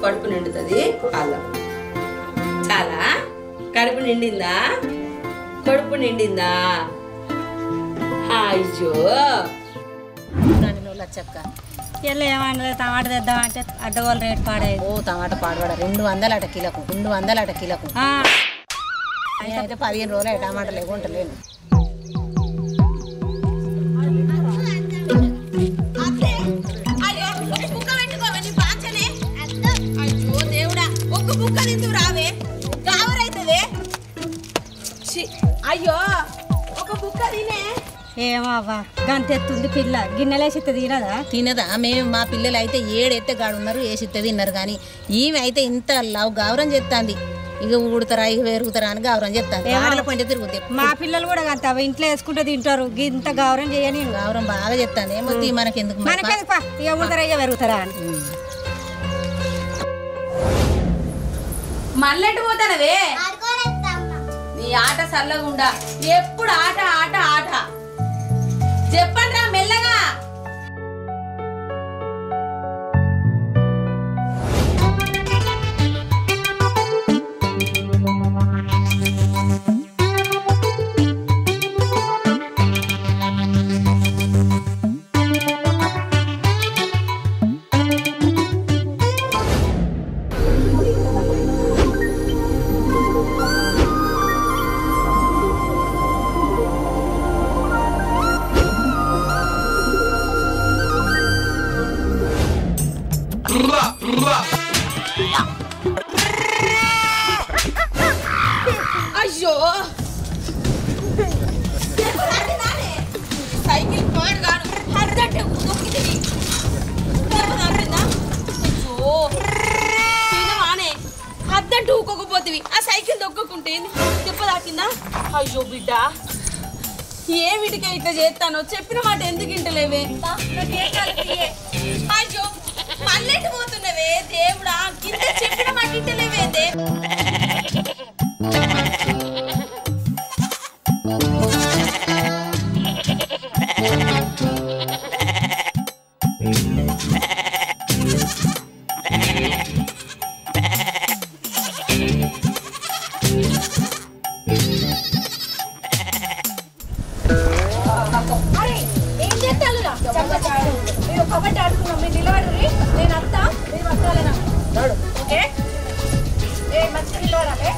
కడుపు నిండుతుంది. చాలా కడుపు నిండిందా? కడుపు నిండిందా? అయ్యో లచ్చక్క ఎల్ల ఏమన్నా టమాటా తెద్దామంటే అడ్డగోలు రేటు పాడేది. ఓ టమాటా పాడవాడ 200 అట కిలకు, 200 అట కిలకు. అయితే 15 రోజులు టమాటా లేకుంటలేను. అయ్యో ఒక బుక్క తినే. ఏమో అవ్వ గంతెత్తుంది పిల్ల, గిన్నెలేసి తినదా? తినదా? మేము మా పిల్లలు అయితే 7 ఎత్తగాడు ఉన్నారు, వేసితే తిన్నారు. కానీ ఈమె అయితే ఇంత లవ్ గౌరవం చెప్తాంది. ఇక ఊడతారా ఇక వేరుగుతారా అని గౌరవం చెప్తాను. ఆడల పంట తిరుగుతాయి. మా పిల్లలు కూడా అంత ఇంట్లో వేసుకుంటే తింటారు. ఇంత గౌరవం చేయని గౌరవం బాగా చెప్తాను. ఏమో మనకెందుకు ఇక ఊడతారా ఇక పెరుగుతారా అని. మళ్ళెట్టు పోతానవే? నీ ఆట సల్లగుండా. ఎప్పుడు ఆట ఆట ఆట. చెప్పండి రా మెల్లగా. అయ్యో సైకిల్ పాడు కాను అర్ధంటే దొక్కింది. తినవానే అర్ధంటే ఊకోకపోతుంది. ఆ సైకిల్ దొక్కకుంటే దెబ్బ తాకిందా? అయ్యో బిడ్డ ఏమిటికే ఇట్లా చేస్తానో చెప్పిన మాట ఎందుకు ఇంటలేవే? అయ్యో మళ్ళెట్టు పోతున్నవే దేవుడా, కింద చెప్పిన మాట ఇంటలేవేదే. కబడ్డీ ఆడుకున్నాం, మీరు నిలబడి నేను అత్తా, మీరు వస్తాలేనా? ఓకే మంచిగా నిలబడాలి.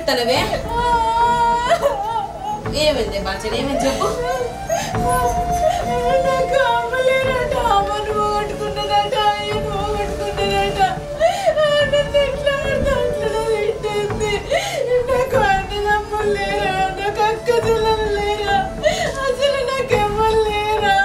ఏడుతానవే ఏమైంది బాగా ఏమైంది చెప్పు నాకు అమ్మలేనట అమ్మను పోగొట్టుకున్నదట అయ్యను పోగొట్టుకున్నదట నన్ను ఎట్లా అట్లా తింటుంది నాకు అన్నదమ్ములు లేరా నాకు అక్క చెల్లెలు లేరా అసలు నాకెవ్వరు లేరా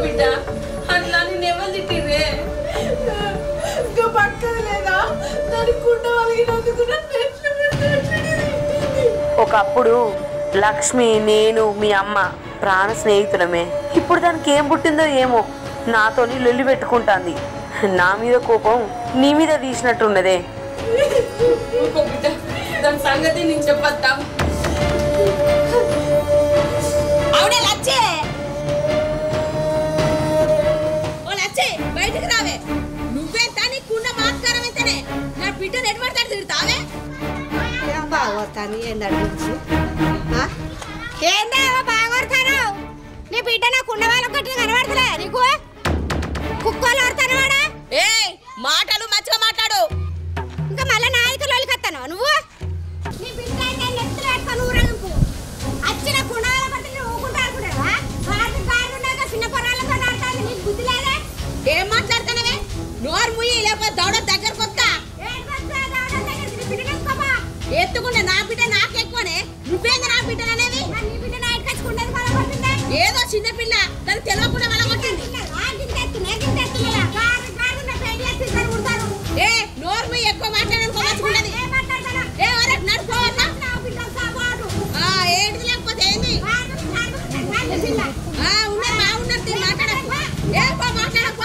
బిడ్డ అట్లా నేను ఎవరు తిట్టిరే ఇంకా పక్కన లేదా దానికి కుండ వలిగినందుకు ఒకప్పుడు లక్ష్మి నేను మీ అమ్మ ప్రాణ స్నేహితులమే. ఇప్పుడు దానికి ఏం పుట్టిందో ఏమో నాతోని లొల్లి పెట్టుకుంటాంది. నా మీద కోపం నీ మీద తీసినట్టున్నదే. బిడ్డ దాని సంగతి నేను చెప్పొద్దా అవునే లచ్చే బయటకు రావే నువ్వే తాని కుండ మాస్కారం అయితేనే నా బిడ్డను ఎటువంటి తిడతావే బాగోతాను ఏందా బాగోతాను నీ బిడ్డ నా కుండ వాళ్ళ కొట్టి కనబడతలే నీకు కుక్కలు ఆడతాను వాడా ఏ మాటలు మంచిగా మాట్లాడు ఇంకా మళ్ళీ నాయకులు కత్తాను నువ్వు నీ బిడ్డ నెత్తులు పెట్టుకొని ఊరేగింపు వచ్చిన కుండ వాళ్ళ కొట్టి ఊకుంటా అనుకుంటావా చిన్న పొరాలతో ఆడతాను నీకు బుద్ధి లేదే ఏం మాట్లాడుతున్నావే నోరు ముయ్యి లేకపోతే దౌడ దగ్గరకు వస్తా ఎత్తుకుంటే నా బిడ్డ నాకెక్కువనే నువ్వేంది నా బిడ్డ అనేది ఏదో చిన్న పిల్ల దానికి తెలియకుండా వాళ్ళ కొట్టింది ఏ నోరు ముయ్యి ఎక్కువ మాట్లాడాలనుకోవచ్చుకున్నది ఏంటి లేకపోతే ఏంది ఉన్నది బాగున్నది మాట్లాడకు ఏ మాట్లాడకు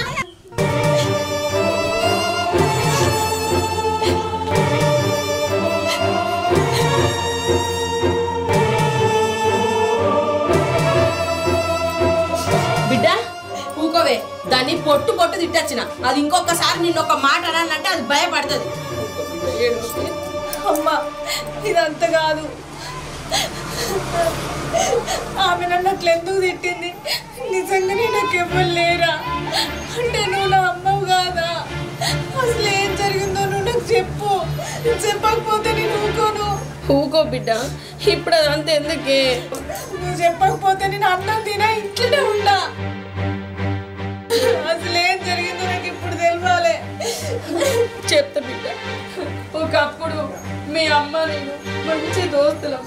బిడ్డ ఊకోవే దాన్ని పొట్టు తిట్టచ్చిన అది ఇంకొకసారి నిన్ను ఒక మాట అనాలంటే అది భయపడుతుంది అమ్మ ఇదంత కాదు ఆమె నన్ను అట్లా ఎందుకు తిట్టింది నిజంగానే నాకు ఎవరు లేరా అంటే నువ్వు నా అమ్మవు కాదా అసలు ఏం జరిగిందో నువ్వు నాకు చెప్పు చెప్పకపోతే నేను ఊకోను ఊకో బిడ్డ ఇప్పుడు అదంతా ఎందుకే నువ్వు చెప్పకపోతే నేను అన్నం తినా ఇంట్లోనే ఉన్నా అసలు ఏం జరిగిందో నాకు ఇప్పుడు తెలియాలి చెప్తా బిడ్డ ఒకప్పుడు మీ అమ్మ నేను మంచి దోస్తులం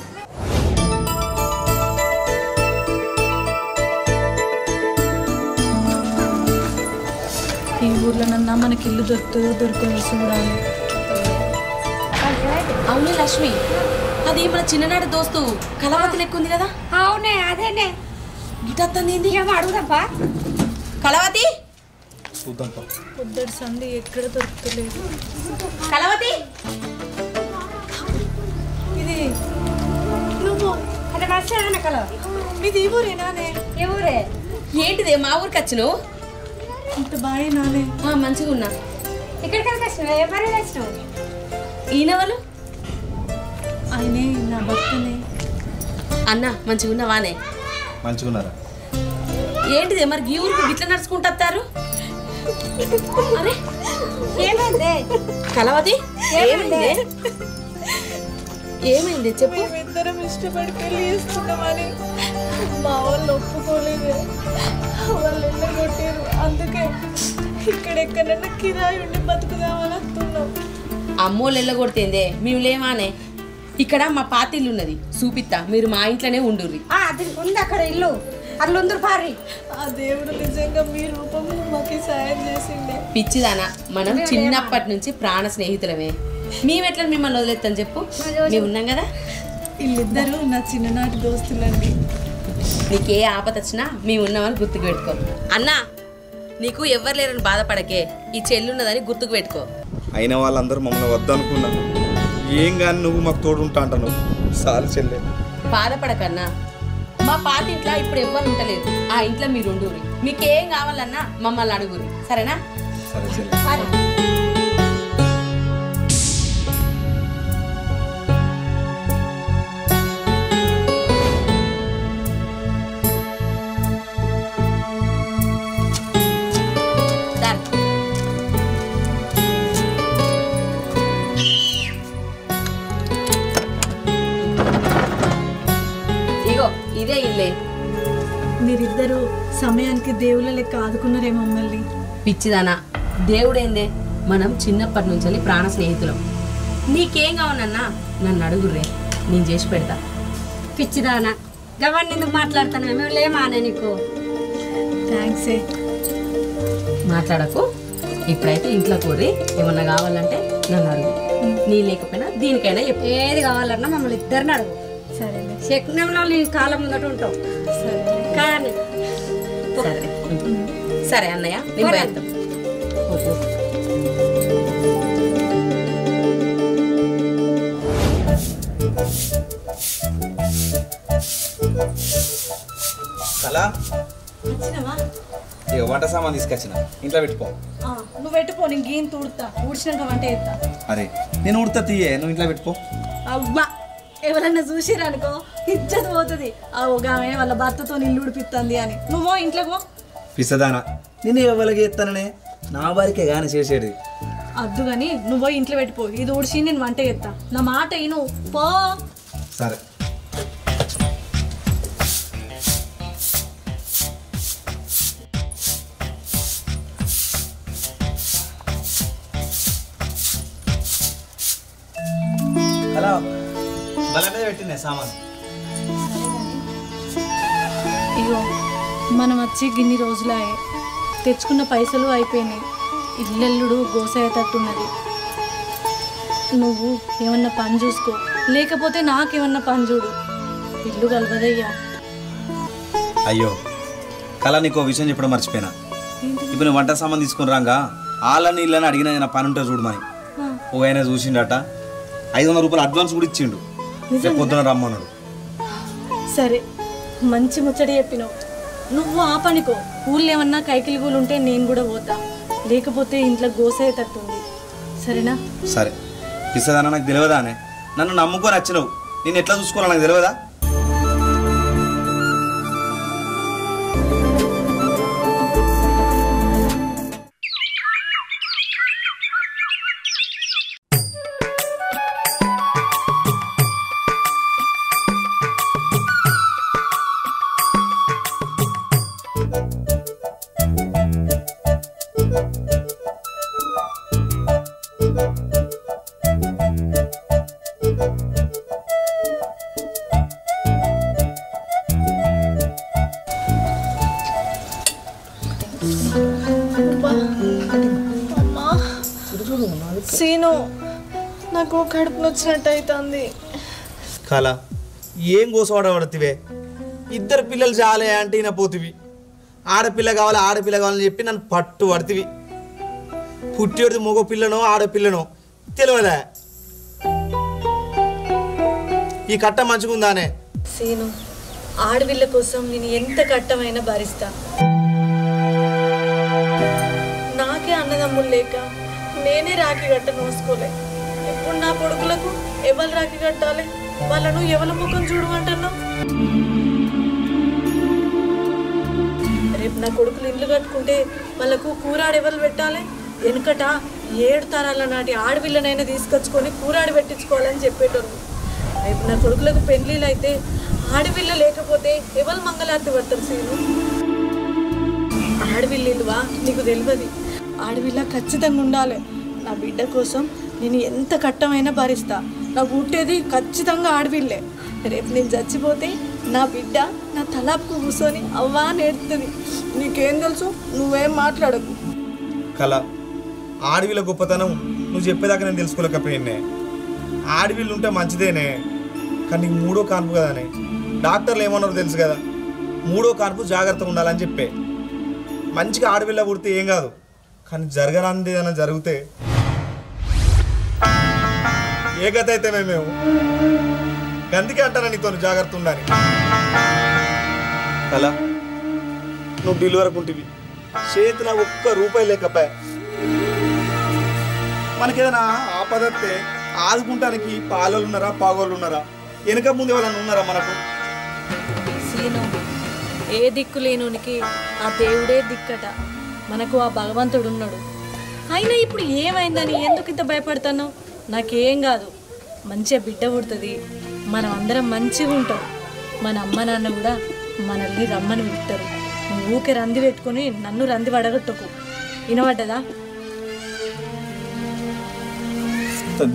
ఈ ఊర్లో నన్నా మనకి ఇల్లు దొరుకుతుందో దొరకదో చూడాలి అవును లక్ష్మి అది మన చిన్ననాటి దోస్తు కళావతి లెక్క ఉంది కదా అవునే అదేనే గిటత్తంది ఏమో అడుగుదాంపా కళావతి పొద్దుటి సంది ఎక్కడ దొరుకుతలేదు కళావతి ఇది నువ్వు అంటే మర్చిపోయాను కల మీది ఈ ఊరేనానే ఏ ఊరే ఏంటిదే మా ఊరికి వచ్చినావు ఇంత బాగా నానే మంచిగా ఉన్నా ఇక్కడికి వచ్చినావు ఏ పని వచ్చినావు ఈయన వాళ్ళు ఆయనే నా భర్తనే అన్న మంచిగా ఉన్నావానే మంచిగున్నారా ఏంటిదే మరి ఈ ఊరికి గిట్ల నడుచుకుంటారు అరే ఏమైంది కళావతి ఏమైంది ఏమైంది చెప్పు మేమిద్దరం ఇష్టపడి పెళ్లి చేసుకున్నామని మా వాళ్ళు ఒప్పుకోలేదు వాళ్ళు కొట్టారు అందుకే ఇక్కడెక్కడన్నా కిరాయి ఉండి బతుకుదామని వస్తున్నాం అమ్మోళ్ళు ఎల్లగొడితేందే మేము లేమానే ఇక్కడ మా పాతిల్లు ఉన్నది చూపిస్తా మీరు మా ఇంట్లోనే ఉండుర్రి దీనికి ఉంది అక్కడ ఇల్లు అట్లా ఉందరు పారి ఆ దేవుడు నిజంగా మీ రూపంలో మాకు సాయం చేసిండే పిచ్చిదానా మనం చిన్నప్పటి నుంచి ప్రాణ స్నేహితులమే మేమెట్లా మిమ్మల్ని వదిలేస్తాం చెప్పు మేము ఉన్నాం కదా వీళ్ళిద్దరూ నా చిన్ననాటి దోస్తులండి నీకే ఆపద వచ్చినా మేము ఉన్నామని గుర్తుకు పెట్టుకో అన్నా నీకు ఎవ్వరు లేరని బాధపడకే ఈ చెల్లున్నదని గుర్తుకు పెట్టుకో అయిన వాళ్ళందరూ మమ్మల్ని వద్దనుకున్నాను ఏం కానీ నువ్వు మాకు తోడుంటా అంటాను సార్ చెల్లె బాధపడకన్నా మా పాత ఇంట్లో ఇప్పుడు ఎవ్వరు ఉండలేదు ఆ ఇంట్లో మీరు ఉండుర్రి మీకేం కావాలన్నా మమ్మల్ని అడుగురి సరేనా సరే చెల్లె సమయానికి దేవుళ్ళ లెక్క ఆదుకున్నారే మమ్మల్ని. పిచ్చిదానా, దేవుడేందే, మనం చిన్నప్పటి నుంచి ప్రాణ స్నేహితులం. నీకేం కావాలన్నా నన్ను అడుగుర్రే, నేను చేసి పెడతా. పిచ్చిదానా గవన్నీ ఎందుకు మాట్లాడుతాను? మేము లేమానే నీకు. థ్యాంక్సే. మాట్లాడకు. ఇప్పుడైతే ఇంట్లో కూర్రి, ఏమన్నా కావాలంటే నన్ను అడుగు. నీ లేకపోయినా దీనికైనా చెప్పు. ఏది కావాలన్నా మమ్మల్ని ఇద్దరిని అడుగు. సరేలే. శకునంలో నీ కాలం ముందట ఉంటావు. సరే కానీ సరే సరే అన్నయ్య, నేను వెళ్తాం. అలా వచ్చినావా? ఇక వంట సామాన్ తీసుకొచ్చిన, ఇంట్లో పెట్టుకో. నువ్వు పెట్టుకో, నేను గీని తుడుతా, ఊడ్చినాక వంట చేస్తా. అరే నేను ఉడతా తీయే, నువ్వు ఇంట్లో పెట్టుకో. అవ్వా, ఎవరన్నా చూసిరనుకో ఇజ్జత్ పోతుంది. ఆ ఒక ఆమె వాళ్ళ భర్తతో ఇల్లు ఉడిపిస్తుంది అని. నువ్వు ఇంట్లోకి పో. పిసదానా, నేను ఎవరికి ఎత్తాననే, నా వారికే కానీ చేసేది. అద్దు కానీ నువ్వు ఇంట్లో పెట్టిపో, ఇది ఊడ్చి నేను వంట చేస్తా. నా మాట ఇను పో. సరే. హలో, బల మీద పెట్టిందే సామాన్. ఇగో మనం వచ్చి గిన్ని రోజులాయే, తెచ్చుకున్న పైసలు అయిపోయినాయి. ఇల్లెల్లుడు గోసయ్యేటట్టున్నది. నువ్వు ఏమన్నా పని చూసుకో, లేకపోతే నాకేమన్నా పని చూడు. ఇల్లు కలవదయ్యా. అయ్యో కళ, నీకు విషయం చెప్పడం మర్చిపోయినా. ఇప్పుడు నేను వంట సామాన్ తీసుకుని రాగా వాళ్ళని ఇళ్ళని అడిగిన నా పని ఉంటే చూడమని ఓ ఆయన చూసిండట. 500 రూపాయలు అడ్వాన్స్ కూడా ఇచ్చిండు. రేపు పొద్దున రమ్మన్నాడు. సరే, మంచి ముచ్చడి చెప్పినావు. నువ్వు ఆ పనికో. ఊళ్ళో ఏమన్నా కైకిలి గూలు ఉంటే నేను కూడా పోతా, లేకపోతే ఇంట్లో గోసయ్యేటట్టుంది. సరేనా? సరే. పిసదానా, నాకు తెలియదానే, నన్ను నమ్ముకొని వచ్చినావు, నేను ఎట్లా చూసుకోవాలా నాకు తెలియదా? సీను, నాకు కడుపు నొచ్చినట్టు అవుతుంది. కళ, ఏం కోసవాడబడుతువే? 2 పిల్లలు చాలే అంటే ఈయన పోతివి. ఆడపిల్ల కావాలి ఆడపిల్ల కావాలని చెప్పి నన్ను పట్టు పడుతుంది. పుట్టేది మగ పిల్లనో ఆడపిల్లనో తెలియదా? ఈ కట్ట మంచిగుందానే? సీను, ఆడపిల్ల కోసం నేను ఎంత కట్టమైనా భరిస్తా. నాకే అన్నదమ్ములు లేక నేనే రాఖీ కట్ట నోసుకోలే. ఇప్పుడు నా కొడుకులకు ఎవరు రాఖీ కట్టాలి? వాళ్ళను ఎవరి ముఖం చూడమంటున్నావు? రేపు నా కొడుకులు ఇల్లు కట్టుకుంటే వాళ్ళకు కూరాడు ఎవరు పెట్టాలి? వెనుకట 7 తరాల నాటి ఆడపిల్లనైనా తీసుకొచ్చుకొని కూరాడు పెట్టించుకోవాలని చెప్పేటోళ్ళు. రేపు నా కొడుకులకు పెళ్ళిళ్ళు అయితే ఆడపిల్ల లేకపోతే ఎవరు మంగళారతి పడతారు? సీను, ఆడపిల్లిలువా నీకు తెలియదు. ఆడపిల్ల ఖచ్చితంగా ఉండాలి. నా బిడ్డ కోసం నేను ఎంత కట్టమైనా భరిస్తా. నాకు పుట్టేది ఖచ్చితంగా ఆడపిల్లే. రేపు నేను చచ్చిపోతే నా బిడ్డ నా తలాపుకు కూర్చొని అవ్వా నేడుతుంది. నీకేం తెలుసు? నువ్వేం మాట్లాడకు. కళ, ఆడవిల గొప్పతనం నువ్వు చెప్పేదాకా నేను తెలుసుకోలేకపోయినే. ఆడవిల్లు ఉంటే మంచిదేనే, కానీ నీకు 3వ కాన్పు కదానే. డాక్టర్లు ఏమన్నారో తెలుసు కదా, 3వ కాన్పు జాగ్రత్తగా ఉండాలని చెప్పే. మంచిగా ఆడపిల్ల పుడితే ఏం కాదు, కానీ జరగరాంది ఏదైనా జరిగితే ఏ గత అయితే మేము అందుకే అంటారా నీతో జాగ్రత్త ఉండాలి. అలా నువ్వు బిల్లు వరకు ఉంటివి, చేతిలో 1 రూపాయి లేకపోయా. మనకేదైనా ఆపదత్తే ఆదుకుంటానికి పాలోళ్ళు ఉన్నారా పాగోళ్ళు ఉన్నారా? వెనక ముందు ఎవరైనా ఉన్నారా మనకు? సీను, ఏ దిక్కు లేనునికి ఆ దేవుడే దిక్కట. మనకు ఆ భగవంతుడు ఉన్నాడు. అయినా ఇప్పుడు ఏమైందని ఎందుకు ఇంత భయపడతాను? నాకేం కాదు, మంచిగా బిడ్డ పుడుతుంది. మనం అందరం మంచిగా ఉంటాం. మన అమ్మ నాన్న కూడా మనల్ని రమ్మని పిలుస్తారు. నువ్వు ఊకే రంది పెట్టుకొని నన్ను రంది పడగొట్టకు. వినబడ్డదా?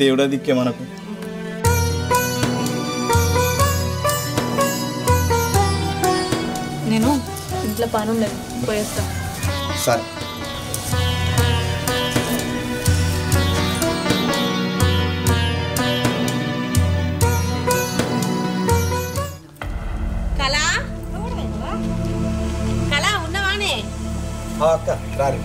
దేవుడా దిక్కే మనకు. నేను ఇంట్లో పని ఉండదు, పోయేస్తా. సరే. కళా కళా ఉన్నావానే? అక్క రారు.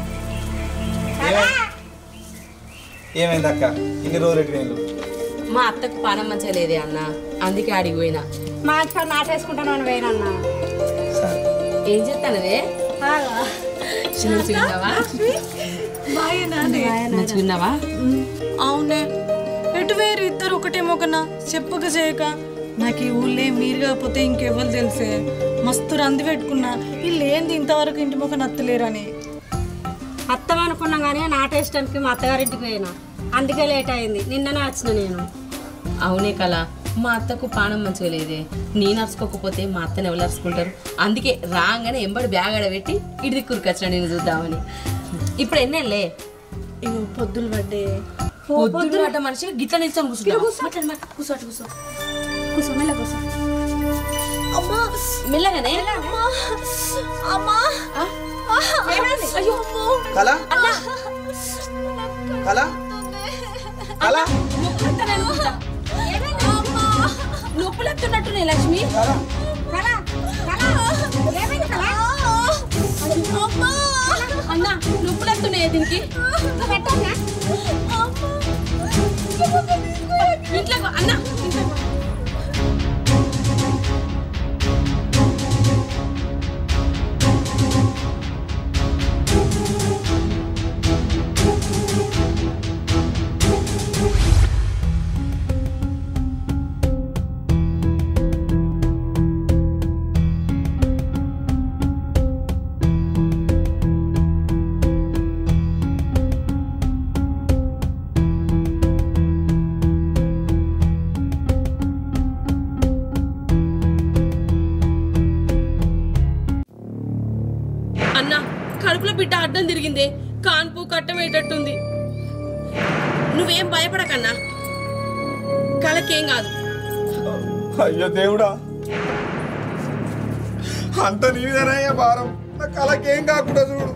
ఏమైంది అక్క? ఇన్ని రోజులు ఎటు? మా అత్తకు పానం మంచిగా లేదే అన్న, అందుకే ఆడికి పోయినా. మా ఇంట్లో నాటేసుకుంటాను అని పోయినన్నా. ఏం చేస్తానవే? మంచిగున్నావా? మంచిగున్నావా? అవునే, ఎటు వేరు ఇద్దరు ఒకటే మొగనా చెప్పక చేయక. నాకు ఈ ఊళ్ళే మీరు కాకపోతే ఇంకెవ్వరు తెలిసే. మస్తు రంది పెట్టుకున్నా, వీళ్ళు ఏంది ఇంతవరకు ఇంటి మొక్క నత్తలేరని. అత్తం అనుకున్నా కానీ నాటేసడానికి మా అత్తగారింటికి పోయినా, అందుకే లేట్ అయింది. నిన్ననే వచ్చిన నేను. అవునే కళ, మా అత్తకు పానం మంచిగా లేదే. నేను అరుచుకోకపోతే మా అత్తని ఎవరు అరుచుకుంటారు? అందుకే రాగానే ఎంబడి బ్యాగ్ ఆడబెట్టి ఇటు దిక్కురికి వచ్చిన నేను చూద్దామని. ఇప్పుడు ఎన్నెళ్ళే? ఇగో పొద్దులు పడ్డే. పొద్దున్న పడ్డ మనిషి గిట్ల నిల్చొని కూర్చుంటా. కూర్చో కూర్చో కూర్చో, మెల్ల కూర్చో. అమ్మా మెల్లగానే. అమ్మా అయ్యో కళ కళ కళ నొప్పులెత్తున్నట్టునే లక్ష్మి. అన్న నొప్పులెత్తున్నాయి దీనికి. ఇంట్లో అన్న కడుపులో బిడ్డ అడ్డం తిరిగిందే, కాన్పు కట్టమేటట్టుంది. నువ్వేం భయపడకన్నా, కళకేం కాదు. అయ్యో దేవుడా, అంత నీదేనయ్యా భారం. నా కళకేం కాకుండా చూడు.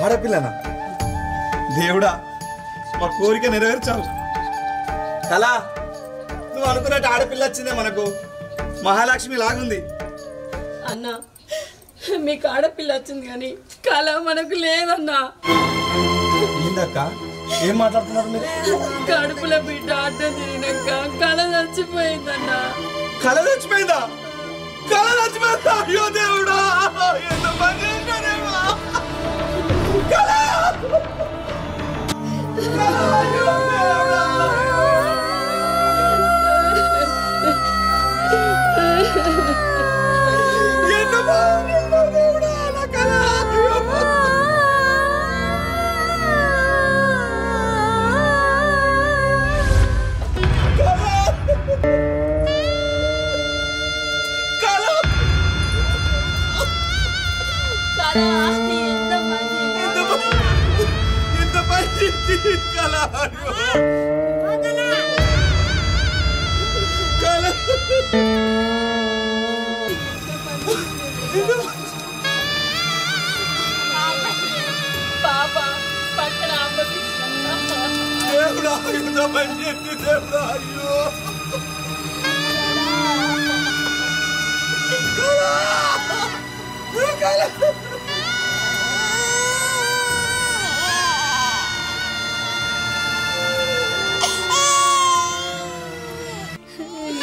ఆడపిల్లనా? దేవుడా, మా కోరిక నెరవేర్చావు. కళా, నువ్వు అనుకున్నట్టు ఆడపిల్ల వచ్చిందే మనకు. మహాలక్ష్మి లాగుంది. అన్న, మీకు ఆడపిల్ల వచ్చింది కానీ కళ మనకు లేదన్నా. ఏందక్క, ఏం మాట్లాడుతున్నారు మీరు? కడుపులో బిడ్డ అడ్డం తిరిగినాక కళ చచ్చిపోయిందన్నా. కళ చచ్చిపోయిందా? కళ చచ్చిపోయిందా? అయ్యో దేవుడా, ఎంత పని చేశానేమో. కళ అయ్యో దేవుడా. ఎంత బాగుందో దేవుడా నా కళ. పాప పక్కన దేవుడా, ఇంత పని చేసి దేవుడా. అయ్యో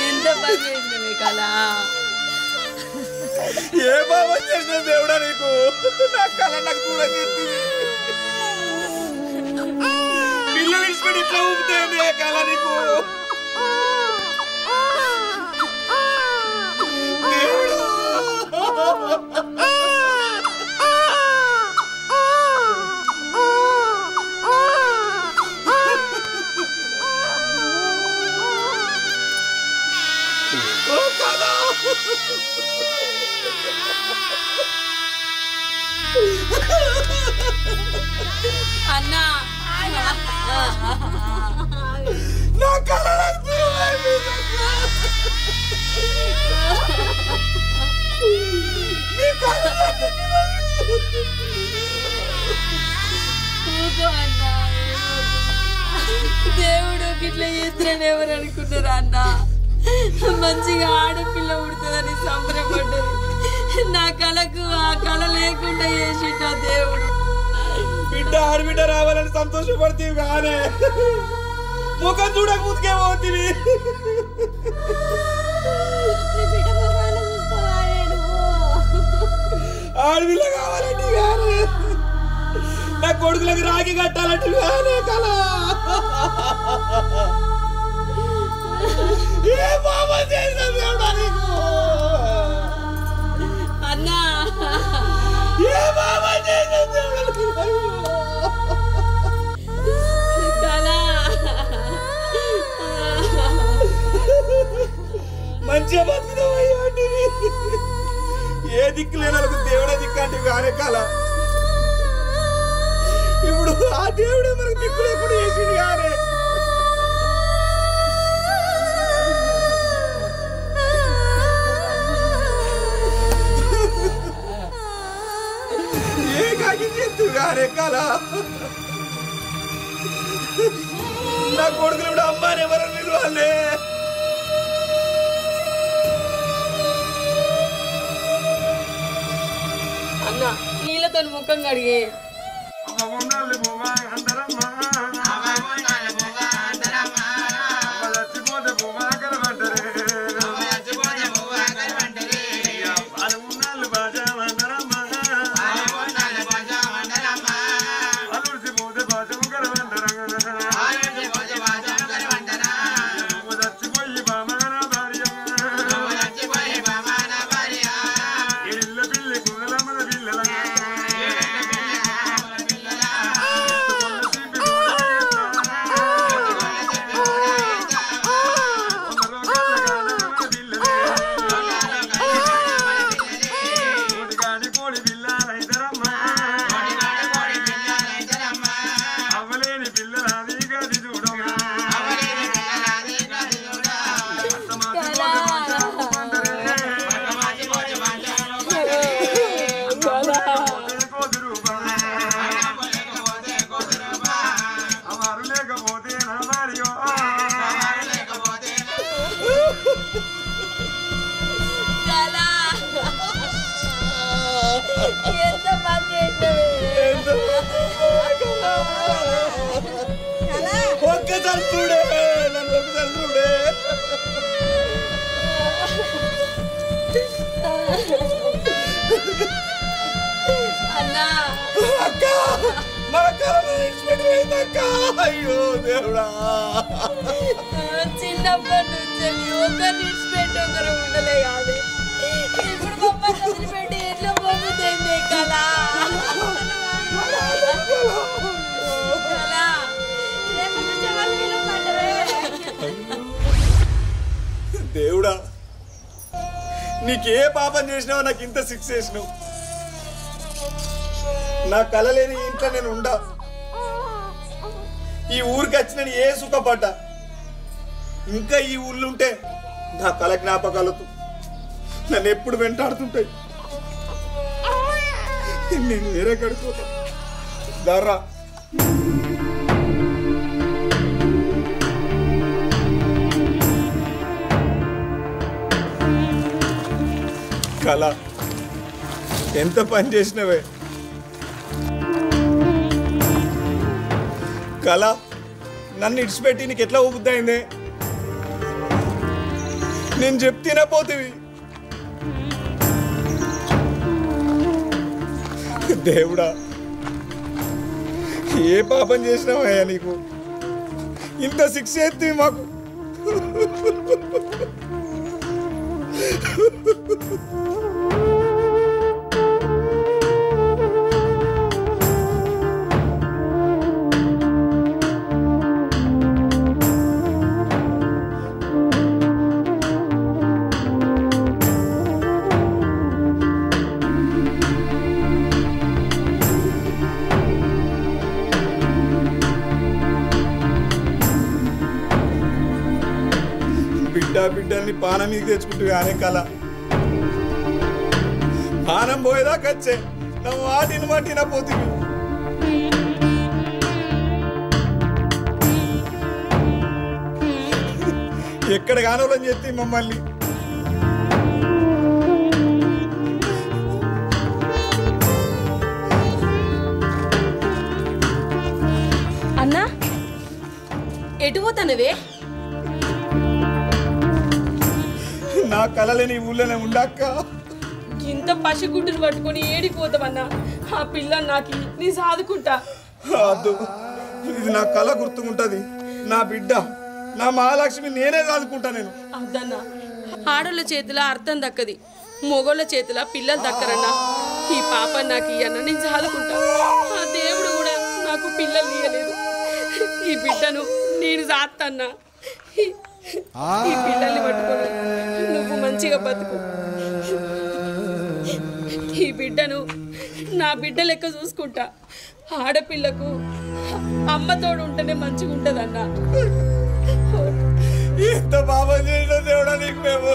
ఎంత పని చేసింది కళ. ఏ బాబా చేసిన దేవుడా నీకు. నా కళ నాకు కూడా చేస్తుంది. పిల్లలు ఇష్టపడి ఇట్లా ఊపుతుంది ఏ కళ నీకు. దేవుడా అన్నా నా కళ ఊకో అన్నా దేవుడు ఇట్లా చేస్తారని ఎవరు అనుకున్నారు అన్న మంచిగా ఆడపిల్ల ఉడుతుందని సంబరపడ్డది నా కళకు ఆ కళ లేకుండా చేసిండ దేవుడు బిడ్డ ఆడబిడ్డ రావాలని సంతోషపడుతీవి కానీ ముఖం చూడక ముందుకే పోతీవి ఆడపిల్ల కావాలంటే కానీ నా కొడుకులకు రాగి కట్టాలంటే కానీ కళ ఏ బాబా చేసిన దేవుడా నీకు అన్నా ఏ బాబా చేసిన దేవుడా మంచిగా బతుకుతావయ్యా ఏ దిక్కు లేని వాళ్ళకు దేవుడే దిక్కు అంటే కానే కాల ఇప్పుడు ఆ దేవుడే మనకు దిక్కు లేకుండా చేసిండు కానీ ఏ కాకి చేస్తూ కానే కాల నా కొడుకులు ఇప్పుడు అమ్మాని ఎవరు నిలవాలే అన్న నీళ్ళతో ముఖం కడిగే ఒక్కసారి చూడే నన్ను ఒకసారి చూడే అన్నా అక్క మన కళను విడిచిపెట్టిపోయింది అక్క అయ్యో దేవుడా చిన్నప్పటి నుంచి ఒకరు విడిచిపెట్టి ఒకరు ఉండలే కాదు ఇప్పుడు బొమ్మలు వదిలిపెట్టి ఎట్లా పోతుంది కదా దేవుడా నీకే పాపం చేసినావు నాకు ఇంత శిక్ష చేసినావు నా కళ లేని ఇంట్లో నేను ఉండా ఈ ఊరికి వచ్చి నేను ఏ సుఖపడ్డా ఇంకా ఈ ఊళ్ళో ఉంటే నా కళ జ్ఞాపకాలతో నన్ను ఎప్పుడు వెంటాడుతుంటాయి నేను వేరే కడుకోతా దర్రా కళ ఎంత పని చేసినవే కళ నన్ను ఇడిచిపెట్టి నీకు ఎట్లా ఊపుద్దాయిందే నేను చెప్తేనే పోతివి దేవుడా ఏ పాపం చేసినావయ్యా నీకు ఇంత శిక్ష ఎత్తి మాకు బిడ్డల్ని పానం మీకు తెచ్చుకుంటూ కానీ కళ పానం పోయేదాకా వచ్చే నా వాటిని మట్టిన పోతుంది. ఎక్కడ కానోళ్ళని చెప్తే మమ్మల్ని అన్నా ఎటు పోతానవే? నా కళలేని ఊళ్ళోనే ఉండక్క. ఇంత పసిగుడ్డును పట్టుకొని ఏడిపోతామన్నా. ఆ పిల్ల నాకు నీ సాదుకుంటా. వద్దు, ఇది నా కళ గుర్తుకుంటది. నా బిడ్డ నా మహాలక్ష్మి నేనే సాదుకుంటా. నేను అదన్నా ఆడోళ్ళ చేతిలో అర్థం దక్కది, మొగోళ్ళ చేతిలో పిల్లలు దక్కరన్నా. ఈ పాప నాకు ఇయ్యన్న, నేను సాదుకుంటా. ఆ దేవుడు కూడా నాకు పిల్లలు ఇయ్యలేదు. ఈ బిడ్డను నేను సాత్తన్నా. ఈ పిల్లల్ని పట్టుకొని నువ్వు మంచిగా బతుకు. ఈ బిడ్డను నా బిడ్డ లెక్క చూసుకుంటా. ఆడపిల్లకు అమ్మతోడు ఉంటేనే మంచిగా ఉంటదన్నా. ఎంత పాపం చేసిన దేవుడా నీకు మేము.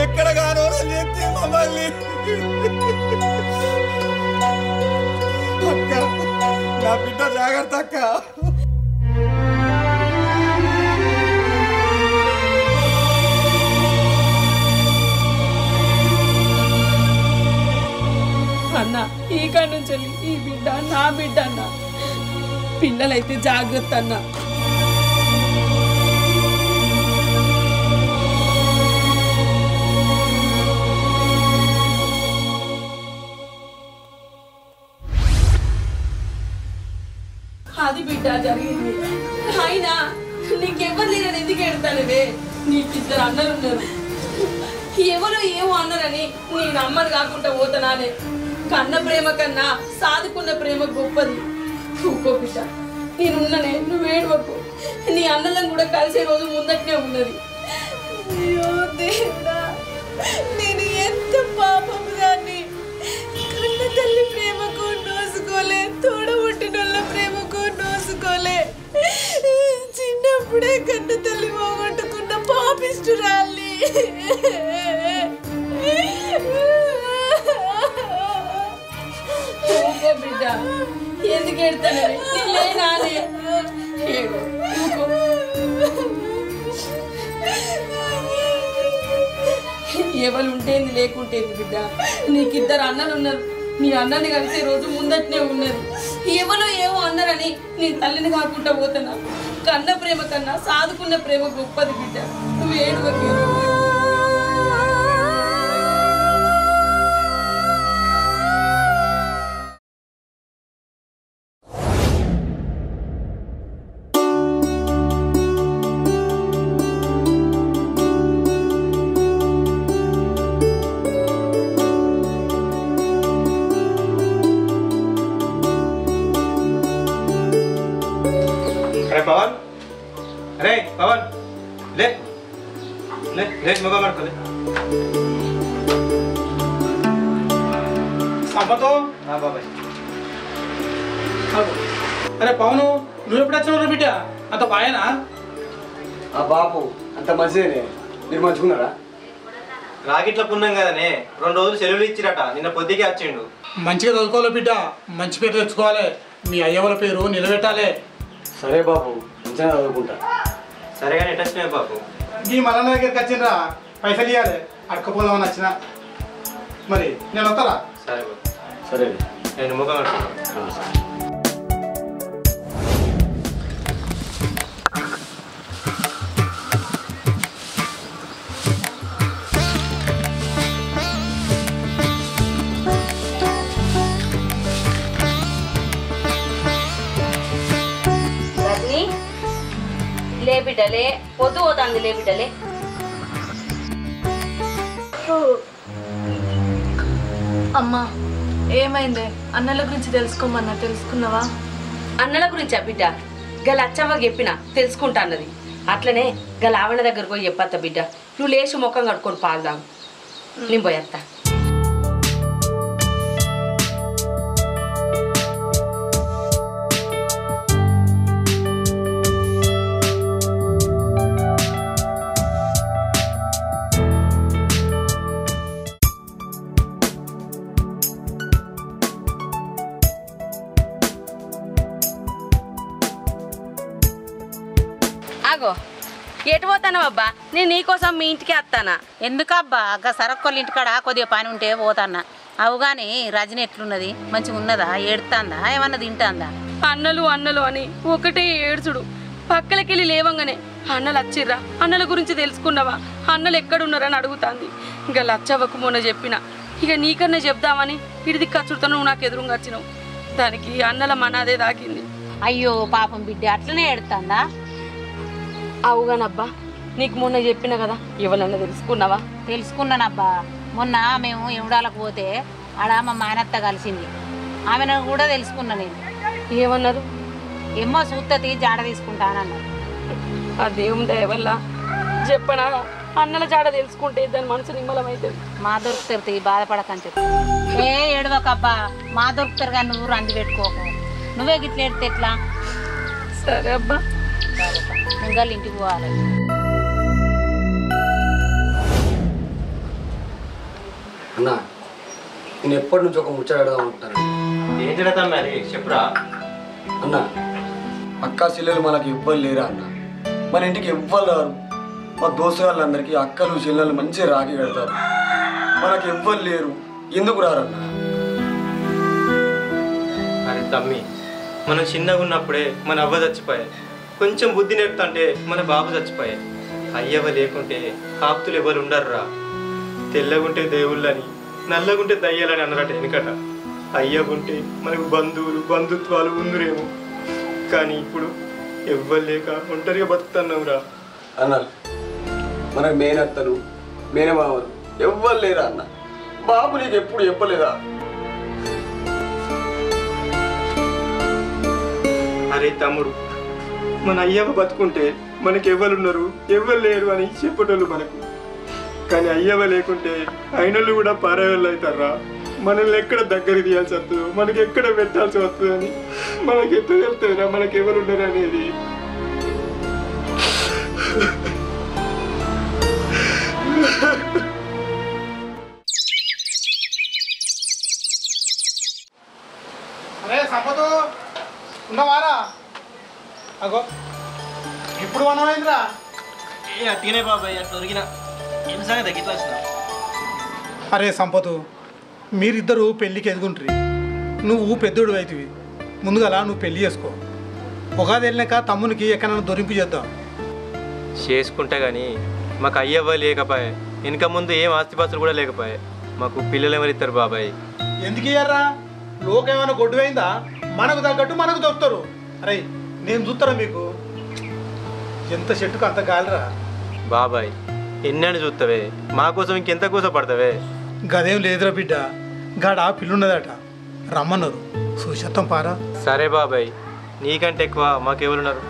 ఎక్కడ కానో చెప్తే మమ్మల్ని. అక్క, నా బిడ్డ జాగ్రత్త అక్క. అన్న ఈ కాడ నుంచి ఈ బిడ్డ నా బిడ్డ అన్న. పిల్లలైతే జాగ్రత్త అన్న. అది బిడ్డ జరిగింది. అయినా నీకెవ్వరు లేరని ఎందుకు ఎడతానవే? నీకు ఇద్దరు అన్నలు ఉన్నారు. ఎవరో ఏమో అన్నారని నేను అమ్మని కాకుండా పోతానానే. కన్న ప్రేమ కన్నా సాదుకున్న ప్రేమ గొప్పది. చూకో బిడ్డ, నేనున్ననే, నువ్వు ఏడవకు. నీ అన్నలను కూడా కలిసే రోజు ముందటనే ఉన్నది. అయ్యో దేవుడా, నేను ఎంత పాపం దాన్ని. కన్న తల్లి ప్రేమకు నోసుకోలే, తోడబుట్టినోళ్ళ ప్రేమకు నోసుకోలే. చిన్నప్పుడే కన్న తల్లి పోగొట్టుకున్న పాపిష్టురాల్ని. బిడ్డ ఎందుకు ఎడతానని లేనానే. ఎవరు ఉంటేంది లేకుంటేంది బిడ్డ. నీకిద్దరు అన్నలు ఉన్నారు. నీ అన్నని కలిసే రోజు ముందటనే ఉన్నది. ఎవరో ఏమో అన్నారని నీ తల్లిని కాకుండా పోతున్నా. కన్న ప్రేమ కన్నా సాదుకున్న ప్రేమ గొప్పది బిడ్డ. నువ్వు ఏడువకి. पवन, अरे पवन, ले ले ले मगा मार कर ले। సంపతో బాబాయ్. అరే పవను, నువ్వు ఎప్పుడు వచ్చినావు బిడ్డ? అంత బాయేనా? ఆ బాపు అంత మంచిదేనే. మీరు మంచుకున్నారా? రాగిట్ల పుణ్యం కదనే, 2 రోజులు సెలవులు ఇచ్చిరట. నిన్న పొద్దుకే వచ్చిండు. మంచిగా చదువుకోవాలి బిడ్డ, మంచి పేరు తెచ్చుకోవాలి. మీ అయ్యవల పేరు నిలబెట్టాలి. సరే బాపు, మంచిగా చదువుకుంటా. సరే కానీ ఎట్ వచ్చినాయి బాబు? ఈ మల్లన్న దగ్గరికి వచ్చిండ్రా, పైసలు ఇవ్వాలి. అడకపోదామని వచ్చిన. మరి నేను వస్తారా? సరే బాబు. సరే నేను ముఖం కట్టుకుంటాను. లే బిడ్డలే, పొద్దు పోతాంది. లే బిడ్డలే. అమ్మా ఏమైంది? అన్నల గురించి తెలుసుకోమన్నా, తెలుసుకున్నావా? అన్నల గురించా బిడ్డ? గల అచ్చమ్మకి చెప్పిన తెలుసుకుంటా అన్నది. అట్లనే గల ఆవణ దగ్గరకు పోయి చెప్పత్త బిడ్డ. నువ్వు లేచి ముఖం కట్టుకొని పాల్దాము. నేను పోయేస్తా. ఆగో ఎటు పోతాను అబ్బా నేను నీకోసం మీ ఇంటికి వస్తానా ఎందుకబ్బా అక్క సరక్కోళ్ళ ఇంటికాడ కొద్దిగా పని ఉంటే పోతాన్నా అవు కానీ రజని ఎట్లున్నది మంచిగా ఉన్నదా ఏడుతాందా ఏమన్నా తింటాందా అన్నలు అన్నలు అని ఒకటే ఏడ్చుడు పక్కలకెళ్ళి లేవంగానే అన్నలు వచ్చిర్రా అన్నల గురించి తెలుసుకున్నావా అన్నలు ఎక్కడున్నారని అడుగుతాంది ఇంకా లచ్చవ్వకు మొన్న చెప్పిన ఇక నీకన్నా చెప్దామని ఇడిది ఖర్చుతో నువ్వు నాకు ఎదురుగా వచ్చినావు దానికి అన్నల మనాదే దాకింది అయ్యో పాపం బిడ్డ అట్లనే ఏడుతాందా అవుగానబ్బా నీకు మొన్న చెప్పిన కదా ఎవరన్నా తెలుసుకున్నావా తెలుసుకున్నానబ్బా మొన్న మేము ఎవడాలకు పోతే ఆడ మా మానత్త కలిసింది ఆమెను కూడా తెలుసుకున్నా నేను ఏమన్నారు ఏమో సూత్తతి జాడ తీసుకుంటానన్నారు ఆ దేవుని దయ వల్ల చెప్పనా అన్నల జాడ తెలుసుకుంటే దాని మనసు నిమ్మలమైతుంది మా దొరుకుతారు బాధపడకని చెప్పి ఏ ఏడవకబ్బా మా దొరుకుతారు కానీ నువ్వు రంది పెట్టుకోకు నువ్వే గిట్ల ఏడితే ఎట్లా సరే అబ్బా ముంగల్ ఇంటికి పోవాలి అన్నా నేను ఎప్పటి నుంచి ఒక ముచ్చట అడదాం అనుకుంటాను ఏంటి మరి చెప్పురా అన్న అక్క చెల్లెలు మనకి ఎవ్వరు లేరా అన్న మన ఇంటికి ఎవ్వరు రారు మా దోస్తు వాళ్ళందరికీ అక్కలు చెల్లెలు మంచిగా రాఖీ కడతారు మనకి ఎవ్వరు లేరు ఎందుకు రారన్న అరే తమ్మి మనం చిన్నగా ఉన్నప్పుడే మన అవ్వ చచ్చిపోయాయి కొంచెం బుద్ధి నేర్పుతుంటే మన బాబు చచ్చిపోయాయి అయ్యవ్వ లేకుంటే ఆప్తులు ఎవరు ఉండర్రా తెల్లగుంటే దేవుళ్ళని నల్లగుంటే దయ్యాలని అన్నారట వెనుకట అయ్యగుంటే మనకు బంధువులు బంధుత్వాలు ఉందురేమో కానీ ఇప్పుడు ఎవ్వరు లేక ఒంటరిగా బతుకుతున్నాం రా అన్న మనకు మేనత్తలు మేనమామలు ఎవ్వరు లేరా అన్న బాబు నీకు ఎప్పుడు చెప్పలేదా అరే తమ్ముడు మన అయ్యవ్వ బతుకుంటే మనకి ఎవరున్నారు ఎవరు లేరు అని చెప్పేటోళ్ళు మనకు కానీ అయ్యవ్వ లేకుంటే అయినోళ్ళు కూడా పారేవాళ్ళు అవుతారా మనల్ని ఎక్కడ దగ్గర తీయాల్సి వస్తుందో మనకి ఎక్కడ పెట్టాల్సి వస్తుంది అని మనకి ఎట్లా తెలుస్తుందిరా మనకి ఎవరు ఉన్నారు అనేది అరే సంపతు ఉన్నవారా అగో ఇప్పుడు వనమైందిరా అట్టినే బాబాయ్ అట్లా దొరికిన ఏం సంగతి ఎట్లా వచ్చిన అరే సంపతు మీరిద్దరూ పెళ్ళికి ఎదుగుంటారు నువ్వు పెద్దోడు అవుతుంది ముందుగా నువ్వు పెళ్ళి చేసుకో ఉగాది వెళ్ళినాక తమ్మునికి ఎక్కడైనా దొరింపు చేద్దాం చేసుకుంటా కానీ మాకు అయ్యవ్వ లేకపోయే వెనక ముందు ఏం ఆస్తిపాస్తులు కూడా లేకపోయే మాకు పిల్లలు ఎవరిస్తారు బాబాయ్ ఎందుకు ఇయ్యారా లోకం ఏమైనా గొడ్డువైందా మనకు తగ్గట్టు మనకు దొరుకుతారు అరే నేను చూస్తారా మీకు ఎంత చెట్టుకు అంత గాలిరా బాబాయ్ ఎన్నని చూస్తావే మా కోసం ఇంకెంత కోసం పడతావే గదేం లేదురా బిడ్డ గాడ పిల్లున్నదట రమ్మన్నారు సుశతం పారా సరే బాబాయ్ నీకంటే ఎక్కువ మాకెవరున్నారు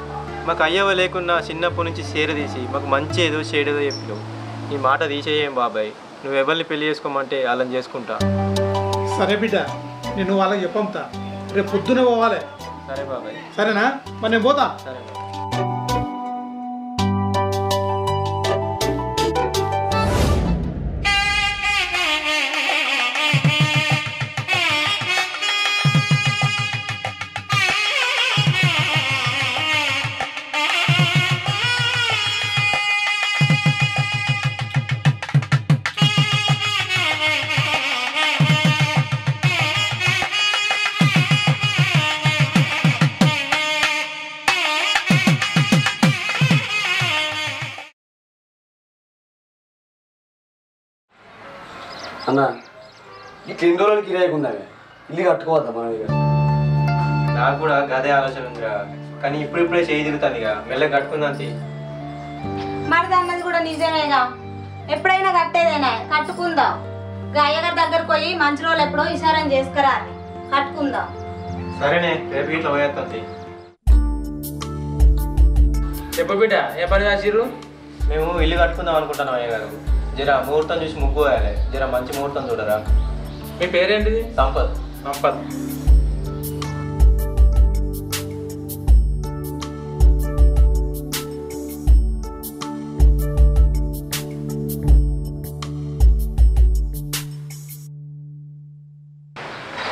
మాకు అయ్యవ లేకున్నా చిన్నప్పటి నుంచి తీసి మాకు మంచి ఏదో చెడేదో చెప్పినావు నీ మాట తీసేయం బాబాయ్ నువ్వు ఎవరిని పెళ్లి చేసుకోమంటే వాళ్ళని చేసుకుంటా సరే బిడ్డ నేను వాళ్ళకి చెప్పంతా రేపు పొద్దునే పోవాలి సరే బాబాయ్ సరేనా మరి నేను పోతా సరే అన్న ఇట్లా ఎన్ని రోజులు కిరాయికి ఉన్నావే ఇల్లు కట్టుకోవద్దా మన దగ్గర నాకు కూడా గదే ఆలోచన ఉందిరా కానీ ఇప్పుడిప్పుడే చేయి తిరుగుతాను ఇక మెల్లగా కట్టుకుందాంతి మరిది అన్నది కూడా నిజమేగా ఎప్పుడైనా కట్టేదేనా కట్టుకుందాం అయ్యగారి దగ్గరకు పోయి మంచి రోజులు ఎప్పుడో ఇషారం చేసుకురా కట్టుకుందాం సరేనే రేపు ఇట్లా పోయేస్తాంతి చెప్పు బిడ్డ ఏ పని చేసిర్రు మేము ఇల్లు కట్టుకుందాం అనుకుంటున్నాం అయ్య గారు జర ముహూర్తం చూసి ముగ్గు వేయాలి జర మంచి ముహూర్తం చూడరా మీ పేరేంటిది సంపత్ సంపత్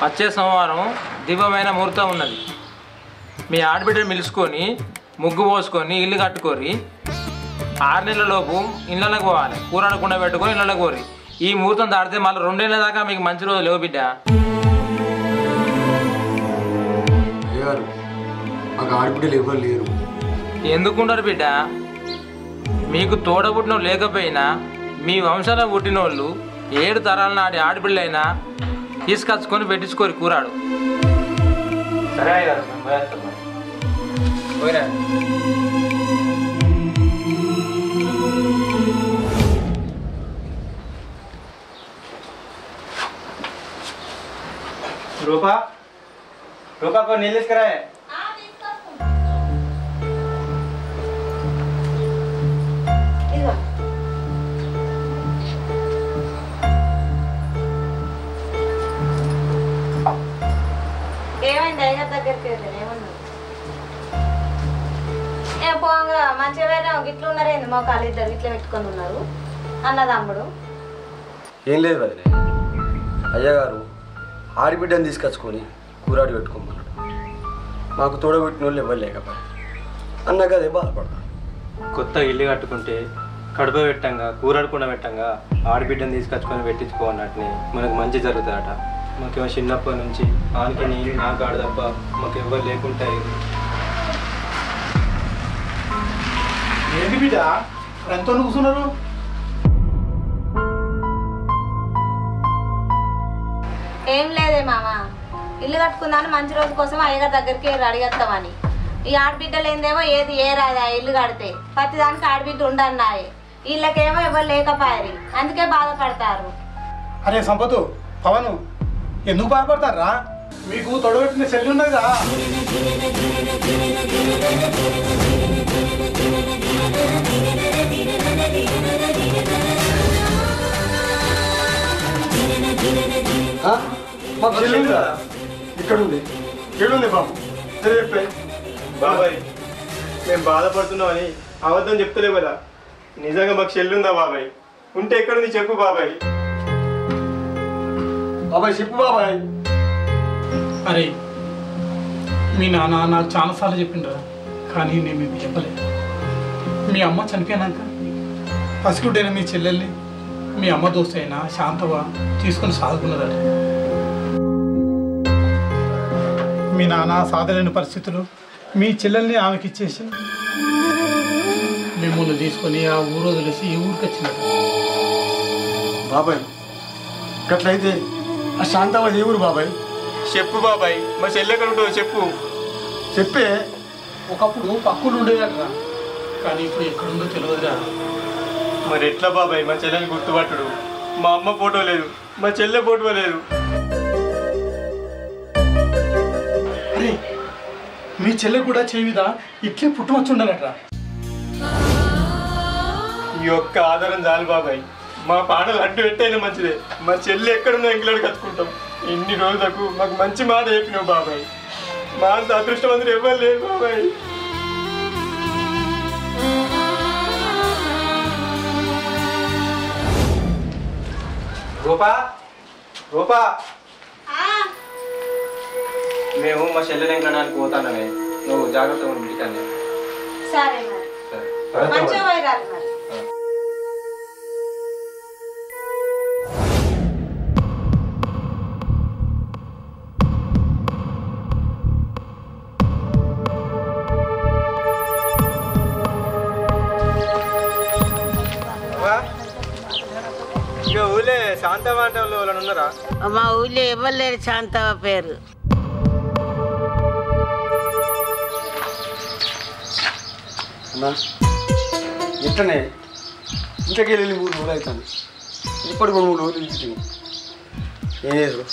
వచ్చే సోమవారం దివ్యమైన ముహూర్తం ఉన్నది మీ ఆడబిడ్డను పిలుచుకొని ముగ్గు పోసుకొని ఇల్లు కట్టుకోరి 6 నెలల లోపు ఇళ్ళకి పోవాలి కూరడకుండా పెట్టుకొని ఇళ్ళకి పోరి ఈ ముహూర్తం దాడితే మళ్ళీ 2 నెలల దాకా మీకు మంచి రోజు లేవు బిడ్డ అయ్యారు మాకు ఆడబిడ్డలు ఎవరు లేరు ఎందుకుంటారు బిడ్డ మీకు తోడబుట్టిన లేకపోయినా మీ వంశాల పుట్టిన వాళ్ళు 7 తరాల నాటి ఆడపిల్లైనా తీసుకొచ్చుకొని పెట్టించుకోరు కూరాడు సరే అయ్యారు పోయినా రూపా రూపా को नीले करा है ఏమైంది అయ్యగారి దగ్గరికి ఏమన్నా ఏ పోంగా మంచిగా వేరే గిట్లు ఉన్నారేంది మోకాలు ఇద్దరు ఇట్లా పెట్టుకొని ఉన్నారు అన్నదమ్ముడు ఏం లేదు వదిలే అయ్యగారు ఆడబిడ్డని తీసుకొచ్చుకొని కూరాడి పెట్టుకోమన్నాడు మాకు తోడబెట్టిన వాళ్ళు ఎవరు లేకపోయా అన్నాక అదే బాధపడతాడు కొత్త ఇల్లు కట్టుకుంటే కడుపు పెట్టంగా కూరడకుండా పెట్టంగా ఆడబిడ్డను తీసుకొచ్చుకొని పెట్టించుకోవన్నట్టుని మనకు మంచి జరుగుతుందట మాకేమో చిన్నప్పటి నుంచి ఆనికి నేను నాకు ఆడ తప్ప మాకు ఎవరు లేకుంటాయి ఏంటి బిడ్డ ఎంతో కూర్చున్నారు ఏం లేదే మామ ఇల్లు కట్టుకుందామని మంచి రోజు కోసం అయ్యగారి దగ్గరికి అడిగేస్తామని ఈ ఆడబిడ్డలు ఏందేమో ఏది ఏ రాదా ఇల్లు కడితే ప్రతిదానికి ఆడబిడ్డ ఉండన్నాయి వీళ్ళకేమో ఎవరు లేకపోయారు అందుకే బాధపడతారు అరే సంపతు పవను ఎందుకు బాధపడతారా మీకు తొడగొట్టిన చెల్లి ఉన్నదిగా మాకు చెల్లి ఉందా ఇక్కడ ఉంది ఏడుంది బాబు సరే చెప్పే బాబాయ్ మేము బాధపడుతున్నామని అబద్ధం చెప్తలేవు కదా నిజంగా మాకు చెల్లుందా బాబాయ్ ఉంటే ఎక్కడుంది చెప్పు బాబాయ్ బాబాయ్ చెప్పు బాబాయ్ అరే మీ నాన్న నాకు చాలాసార్లు చెప్పిండ్రా కానీ నేను మీకు చెప్పలేదు మీ అమ్మ చనిపోయాక పసిగుడ్డైన మీ చెల్లెల్ని మీ అమ్మ దోస్తు అయినా శాంతవ తీసుకొని సాగుకున్నదట మీ నాన్న సాధలేని పరిస్థితులు మీ చెల్లెల్ని ఆమెకి ఇచ్చేసి మిమ్మల్ని తీసుకొని ఆ ఊరు వదిలేసి ఈ ఊరికి వచ్చినట్టు బాబాయ్ గట్లయితే ఆ శాంతవ దేవుడు బాబాయ్ చెప్పు బాబాయ్ మా చెల్లి ఎక్కడ ఉంటుందో చెప్పు చెప్పే ఒకప్పుడు పక్కులు ఉండేదట కానీ ఇప్పుడు ఎక్కడుందో తెలియదురా మరి ఎట్లా బాబాయ్ మా చెల్లెని గుర్తుపట్టుడు మా అమ్మ ఫోటో లేదు మా చెల్లె ఫోటో లేదు అరే మీ చెల్లె కూడా చేవిదా ఇట్లే పుట్టుమచ్చు ఉండాలట్రా ఈ ఒక్క ఆధారం చాలు బాబాయ్ మా పాటలు అడ్డు పెట్టైనా మంచిదే మా చెల్లి ఎక్కడున్నా ఇంట్లో కట్టుకుంటాం ఇన్ని రోజులకు మాకు మంచి మాట చెప్పినావు బాబాయ్ మా అంత అదృష్టవంతులు ఎవరు లేరు బాబాయ్ రూపా రూపా మేము మా చెల్లెని ఎంకడానికి పోతానమే నువ్వు జాగ్రత్తగా ఉండి బిడ్డని సరే మరి మంచిగా పోయిరారు మరి ఇక ఊళ్ళే శాంతవ అంటే వాళ్ళు ఉన్నారా మా ఊళ్ళో ఎవరు లేరు శాంతవ పేరు అన్నా ఇట్లనే ఇంటికి వెళ్ళి 3 రోజులు అవుతాను ఇప్పటి కూడా 3 రోజులు ఇంటికి ఏం చేసు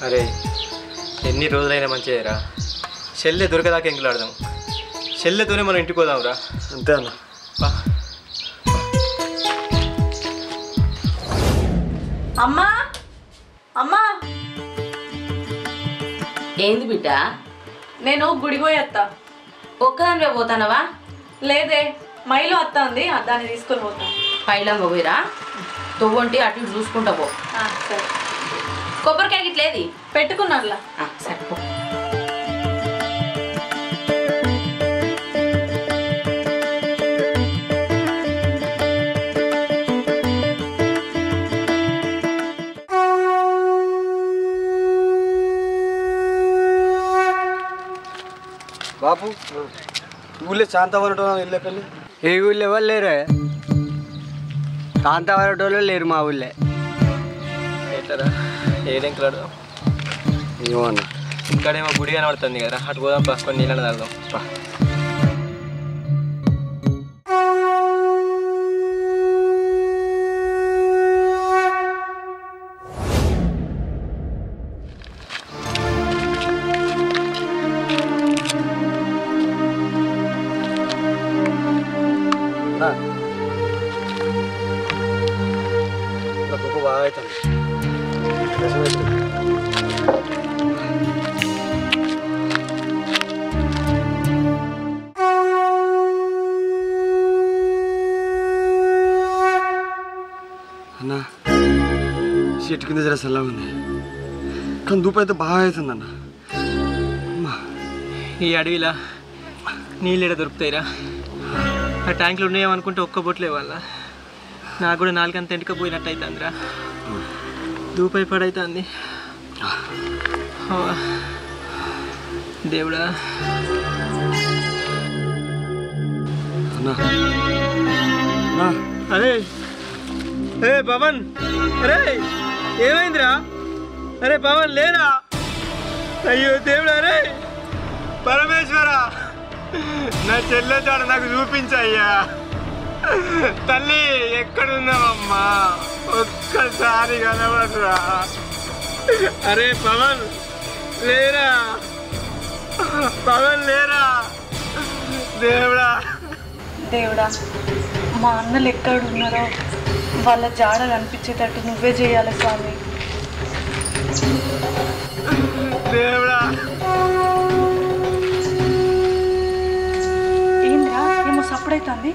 అరే ఎన్ని రోజులైనా మంచిదేరా చెల్లె దొరకదాకా ఎంకులాడదాం చెల్లెతోనే మనం ఇంటికి పోదాంరా అంతే అన్న అమ్మా అమ్మా ఏంది బిడ్డ నేను గుడి పోయి వస్తా ఒక్కదానివే పోతానవా లేదే మైలో వస్తా ఉంది దాన్ని తీసుకొని పోతా పైలంగ పోయిరా తొవ్వంటి అటు ఇటు చూసుకుంటా పో సరే కొబ్బరికాయ గిట్లేది పెట్టుకున్నారులా సరే పో బాపు ఊళ్ళో శాంతవరం వెళ్ళకండి. ఏ ఊళ్ళో ఎవరు లేరు, శాంతవరటోళ్ళు లేరు మా ఊళ్ళో. ఎట్లరా ఏడెంకులాడు ఏమన్నా ఇక్కడేమో గుడి కనబడుతుంది కదా, అటు పోదాం పసుకొని నీళ్ళని తాగుదాం. బాగా అవుతుంది. అన్నా చెట్టు కింద జర చల్లగా ఉంది, కానీ ధూపు అయితే బాగా అవుతుంది అన్న. ఈ అడవిలా నీళ్ళు ఎడ దొరుకుతాయిరా? ఆ ట్యాంకులు ఉన్నాయేమనుకుంటే ఒక్క బొట్లే వాళ్ళ. నాకు కూడా నాలుగంత ఎంటుకపోయినట్టు అవుతుందిరా, దూపై పడవుతుంది. దేవుడా అరే ఏ పవన్, అరే ఏమైందిరా? అరే పవన్ లేరా? అయ్యో దేవుడా, అరే పరమేశ్వర నా చెల్లెతాడు నాకు చూపించయ్యా. తల్లి ఎక్కడున్నావమ్మా, ఒక్కసారి కనబడరా. అరే పవన్ లేరా? పవన్ లేరా? దేవుడా దేవుడా, మా అన్నలు ఎక్కడున్నారో వాళ్ళ జాడ కనిపించేటట్టు నువ్వే చేయాలి స్వామి. దేవుడా ఏంద్రా ఏమో సప్పుడైతుంది,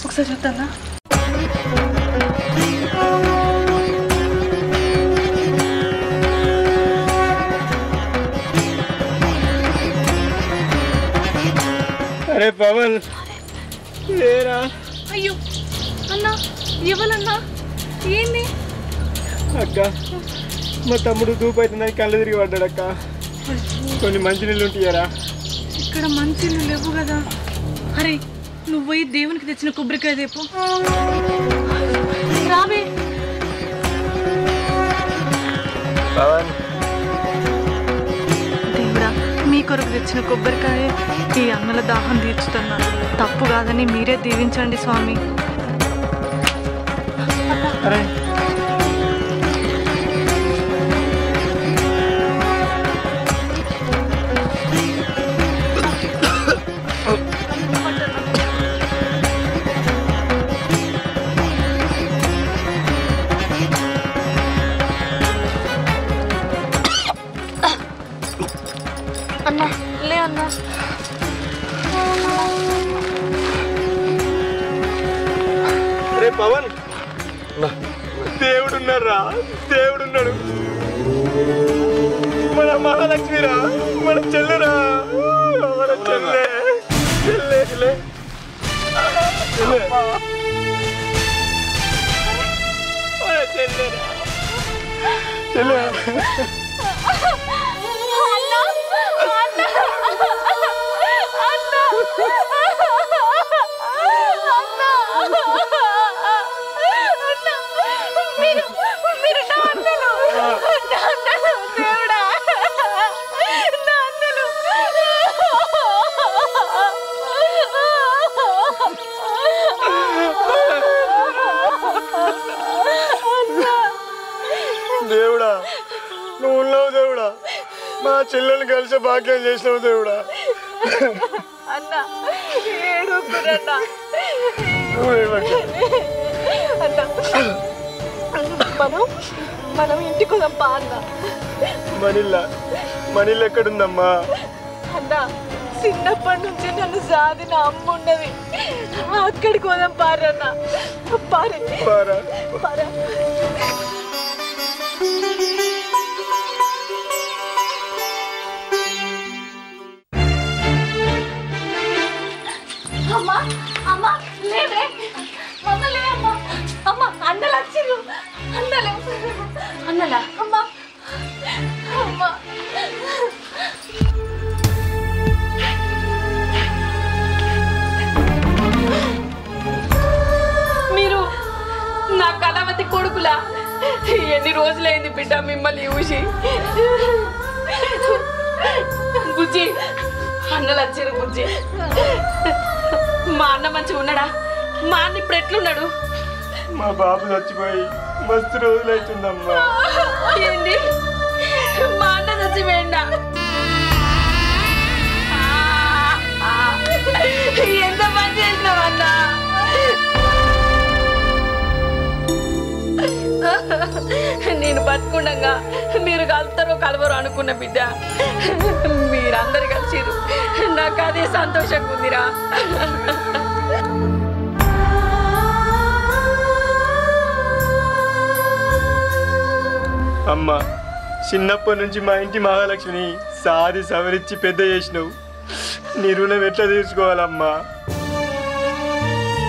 ఒకసారి చూద్దా. అరే పవన్ లేరా? అయ్యో అన్నా, ఎవరన్నా? ఏంది అక్క, మా తమ్ముడు దూపు అవుతుందని కళ్ళు తిరిగి పడ్డాడు అక్క. కొన్ని మంచినీళ్ళు ఉంటాయారా? ఇక్కడ మంచిలు లేవు కదా. అరే నువ్వు పోయి దేవునికి తెచ్చిన కొబ్బరికాయ దేపు రావే. పవన్ దేవుడా, మీ కొరకు తెచ్చిన కొబ్బరికాయ ఈ అన్నల దాహం తీర్చుతున్నా. తప్పు కాదని మీరే దీవించండి స్వామి. అరే అన్నా లే అన్నా. అరే పవన్, దేవుడున్నారా? దేవుడున్నాడు. మన మహాలక్ష్మిరా, మన చెల్లెరా, మన చెల్లె చెల్లె చెల్లె చెల్లె దేవుడా, నువ్వు ఉన్నావు దేవుడా. మా చెల్లెలు కలిసి భాగ్యం చేసినావు దేవుడా. అన్నా ఏడుకురన్నా. మనం ఇంటికి వదాంపా అన్న. మనీళ్ళు ఎక్కడుందమ్మా? అన్నా చిన్నప్పటి నుంచి నన్ను సాధిన అమ్మ ఉన్నది, అక్కడికి పోదాం పారన్న. పారా పారా. అమ్మా అమ్మా లేవే, అమ్మ లే అమ్మా. అమ్మ అన్నలు వచ్చిండు, అన్నలు అన్నలా అమ్మా. అమ్మా రోజులైంది బిడ్డ మిమ్మల్ని చూసి. బుజ్జి అన్నలు వచ్చారు. బుజ్జి మా అన్న మంచిగా ఉన్నాడా? మా అన్న ఇప్పుడు ఎట్లున్నాడు? మా బాబు చచ్చిపోయి మస్తు రోజులు అవుతుందమ్మా. ఏంటి మా అన్న చచ్చిపోయిందా? ఎంత పని చేసినావన్నా? నేను బతుకుండగా మీరు కలుతారో కలవరో అనుకున్న బిడ్డ, మీరందరు కలిసిరు. నాకు అదే సంతోషంగా ఉందిరా. అమ్మ, చిన్నప్పటి నుంచి మా ఇంటి మహాలక్ష్మిని సాది సవరించి పెద్ద చేసినావు. నీ రుణం ఎట్లా తీర్చుకోవాలమ్మా?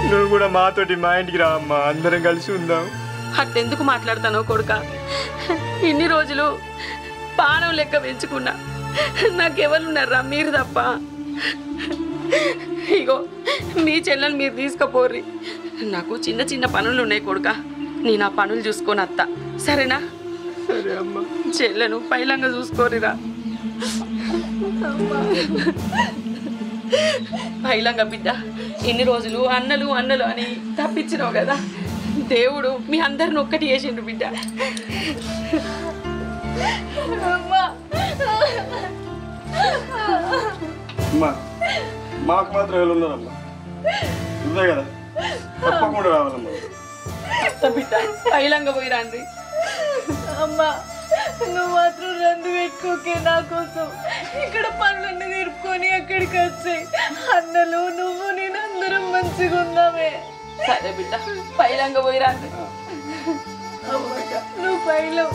నువ్వు కూడా మాతోటి మా ఇంటికి రా అమ్మా, అందరం కలిసి ఉందాం. అట్టెందుకు మాట్లాడతానో కొడుక? ఇన్ని రోజులు పానం లెక్క పెంచుకున్నా. నాకెవరున్నారా? మీరు తప్ప. ఇగో మీ చెల్లెని మీరు తీసుకుపోర్రి. నాకు చిన్న చిన్న పనులు ఉన్నాయి కొడుక, నేను ఆ పనులు చూసుకొని అత్త. సరేనా? సరే అమ్మా. చెల్లెను పైలంగా చూసుకోరిరా. పైలంగా బిడ్డ, ఎన్ని రోజులు అన్నలు అన్నలు అని తప్పించినావు కదా, దేవుడు మీ అందరిని ఒక్కటి చేసిండు బిడ్డ. అమ్మా మాకు మాత్రం ఎవరు ఉన్నారమ్మా? నువ్వే కదా, తప్పకుండా రావాలమ్మా. బిడ్డ పైలంగా పోయి రండి. అమ్మా నువ్వు మాత్రం రంది పెట్టుకోకే నా కోసం. ఇక్కడ పనులన్నీ తీర్పుకొని అక్కడికి వచ్చాయి. అన్నలు నువ్వు నేను అందరం మంచిగా ఉన్నామే. సరే బిడ్డ పైలంగా పోయి రండి. నువ్వు పైలో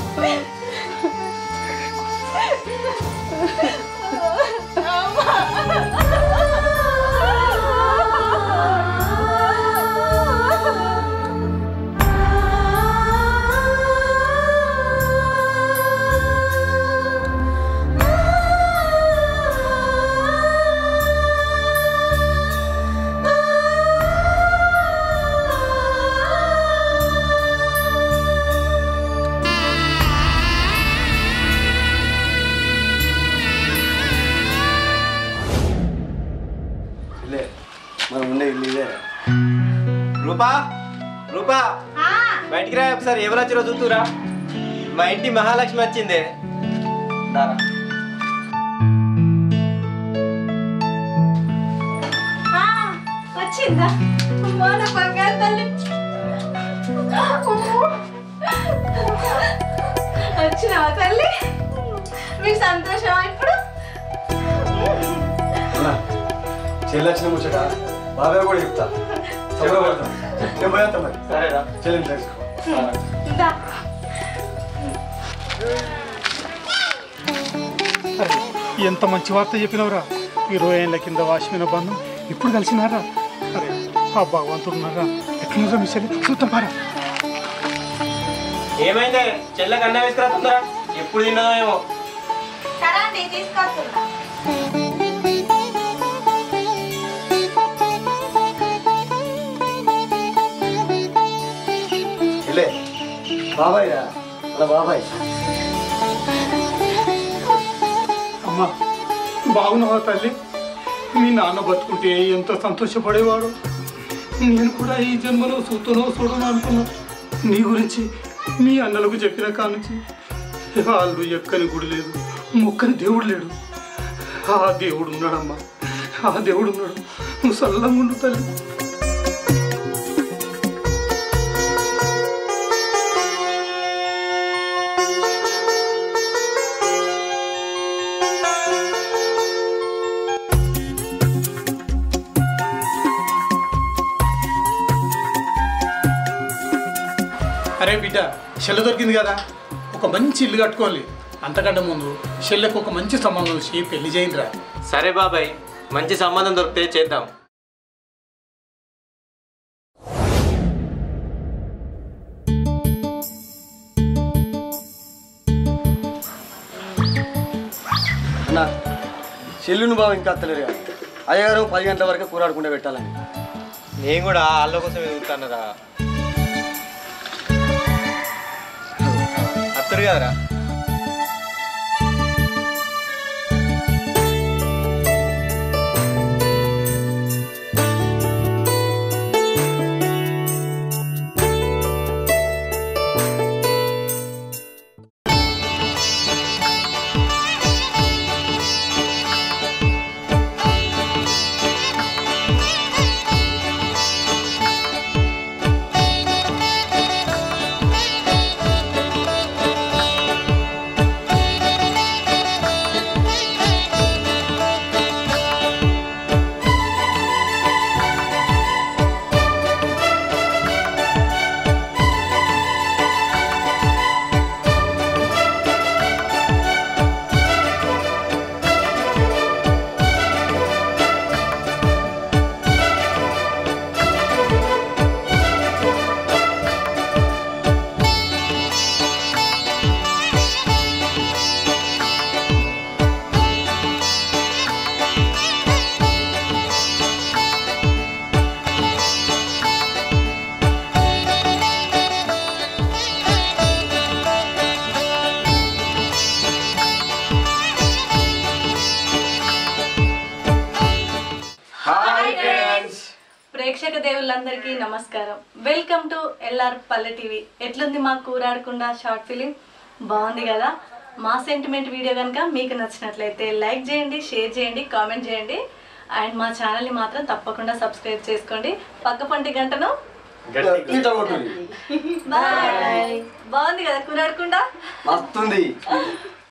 మనం ఉండే ఇల్లు ఇదే. రూపా, రూపా బయటికి రా ఒకసారి. ఎవరు వచ్చిరో చూతురా. మా ఇంటి మహాలక్ష్మి వచ్చిందే. వచ్చిందా? మన బంగారు తల్లి వచ్చినావా తల్లి? మీకు సంతోషమా ఇప్పుడు? చెల్లెచ్చిన ముచ్చట బాబాయ్ కూడా చెప్తా. నేను పోయేస్తా మరి. సరేరా, చెల్లిని తెలుసుకో. ఎంత మంచి వార్త చెప్పినవరా. 20 ఏళ్ళ కింద వాసిమైన బంధం ఇప్పుడు కలిసినారా? అరే ఆ భగవంతుడున్నారా? ఎట్లున్నారా మీ చెల్లి? చూద్దాం పారా. ఏమైందే? చెల్లెకి అన్నం వేసుకురా. ఎప్పుడు తిన్నదో ఏమో. సరే అండి, తీసుకొస్తున్నా. బాబాయ్ రా, అలా బాబాయ్. అమ్మా బాగున్నావా తల్లి? మీ నాన్న బతుకుంటే ఎంత సంతోషపడేవాడు. నేను కూడా ఈ జన్మలో చూడను అనుకున్నా. నీ గురించి మీ అన్నలకు చెప్పిన కానుంచి వాళ్ళు ఎక్కని గుడి లేదు, మొక్కని దేవుడు లేడు. ఆ దేవుడు ఉన్నాడమ్మా, ఆ దేవుడు ఉన్నాడు. నువ్వు చల్లంగా ఉండు తల్లి. అరే బిడ్డ, చెల్లె దొరికింది కదా, ఒక మంచి ఇల్లు కట్టుకోవాలి. అంతకంటే ముందు చెల్లెకు ఒక మంచి సంబంధం వచ్చి పెళ్లి చేయండిరా. సరే బాబాయ్, మంచి సంబంధం దొరికితే చేద్దాం. అన్నా చెల్లుని బాబు ఇంకా అత్తలేరు కదా. అయ్యగారు 10 గంటల వరకు కూరాడకుండా పెట్టాలని. నేను కూడా వాళ్ళ కోసం ఎదుగుతానరా. చెప్తారు కదరా. ప్రేక్షక దేవుళ్ళందరికీ నమస్కారం. వెల్కమ్ టు ఎల్ఆర్ పల్లె టీవీ. ఎట్లుంది మా కూరాడకుండా షార్ట్ ఫిలిం? బాగుంది కదా. మా సెంటిమెంట్ వీడియో కనుక మీకు నచ్చినట్లయితే లైక్ చేయండి, షేర్ చేయండి, కామెంట్ చేయండి. అండ్ మా ఛానల్ని మాత్రం తప్పకుండా సబ్స్క్రైబ్ చేసుకోండి. పక్క పంటి గంటను బాయ్. బాగుంది కదా కూరాడకుండా? మస్తుంది.